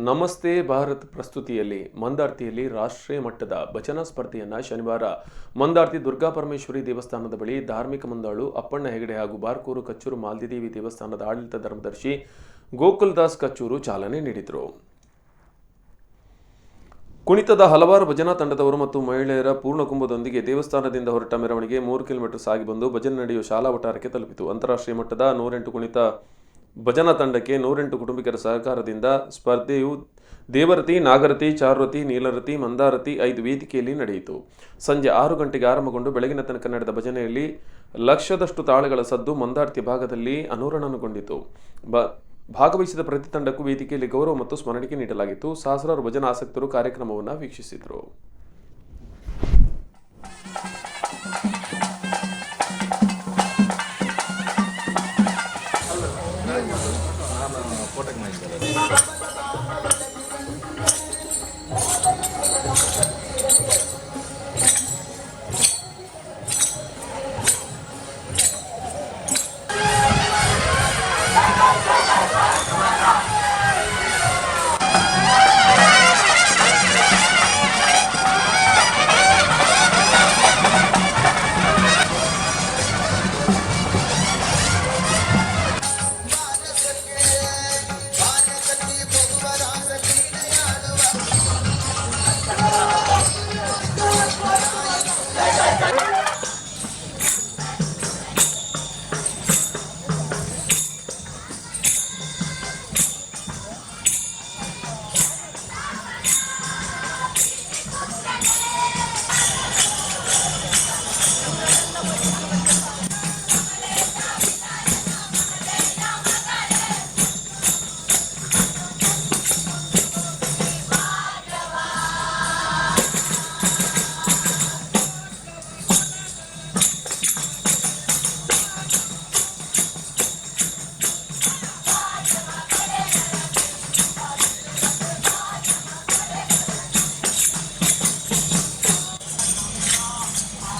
ನಮಸ್ತೆ ಭಾರತ್ ಪ್ರಸ್ತುತಿಯಲ್ಲಿ ಮಂದಾರ್ತಿಯಲ್ಲಿ ರಾಷ್ಟ್ರೀಯ ಮಟ್ಟದ ಭಜನಾ ಸ್ಪರ್ಧೆಯನ್ನು ಶನಿವಾರ ಮಂದಾರ್ತಿ ದುರ್ಗಾಪರಮೇಶ್ವರಿ ದೇವಸ್ಥಾನದ ಬಳಿ ಧಾರ್ಮಿಕ ಮಂದಾಳು ಅಪ್ಪಣ್ಣ ಹೆಗಡೆ ಹಾಗೂ ಬಾರ್ಕೂರು ಕಚ್ಚೂರು ಮಾಲ್ದಿದೇವಿ ದೇವಸ್ಥಾನದ ಆಡಳಿತ ಧರ್ಮದರ್ಶಿ ಗೋಕುಲ್ದಾಸ್ ಕಚ್ಚೂರು ಚಾಲನೆ ನೀಡಿದರು. ಕುಣಿತದ ಹಲವಾರು ಭಜನಾ ತಂಡದವರು ಮತ್ತು ಮಹಿಳೆಯರ ಪೂರ್ಣಕುಂಭದೊಂದಿಗೆ ದೇವಸ್ಥಾನದಿಂದ ಹೊರಟ ಮೆರವಣಿಗೆ 3 ಕಿಲೋಮೀಟರ್ ಸಾಗಿ ಬಂದು ಭಜನೆ ನಡೆಯುವ ಶಾಲಾ ವಠಾರಕ್ಕೆ ತಲುಪಿತು. ಅಂತಾರಾಷ್ಟ್ರೀಯ ಮಟ್ಟದ 108 ಕುಣಿತ ಭಜನಾ ತಂಡಕ್ಕೆ 108 ಕುಟುಂಬಿಕರ ಸಹಕಾರದಿಂದ ಸ್ಪರ್ಧೆಯು ದೇವರತಿ, ನಾಗರತಿ, ಚಾರುರತಿ, ನೀಲರತಿ, ಮಂದಾರತಿ 5 ವೇದಿಕೆಯಲ್ಲಿ ನಡೆಯಿತು. ಸಂಜೆ 6 ಗಂಟೆಗೆ ಆರಂಭಗೊಂಡು ಬೆಳಗಿನ ತನಕ ನಡೆದ ಭಜನೆಯಲ್ಲಿ ಲಕ್ಷದಷ್ಟು ತಾಳಗಳ ಸದ್ದು ಮಂದಾರ್ತಿ ಭಾಗದಲ್ಲಿ ಅನುರಣನಗೊಂಡಿತು. ಭಾಗವಹಿಸಿದ ಪ್ರತಿ ತಂಡಕ್ಕೂ ವೇದಿಕೆಯಲ್ಲಿ ಗೌರವ ಮತ್ತು ಸ್ಮರಣಿಕೆ ನೀಡಲಾಗಿತ್ತು. ಸಹಸ್ರಾರು ಭಜನಾ ಆಸಕ್ತರು ಕಾರ್ಯಕ್ರಮವನ್ನು ವೀಕ್ಷಿಸಿದರು. ಫೋಟೋಗೆ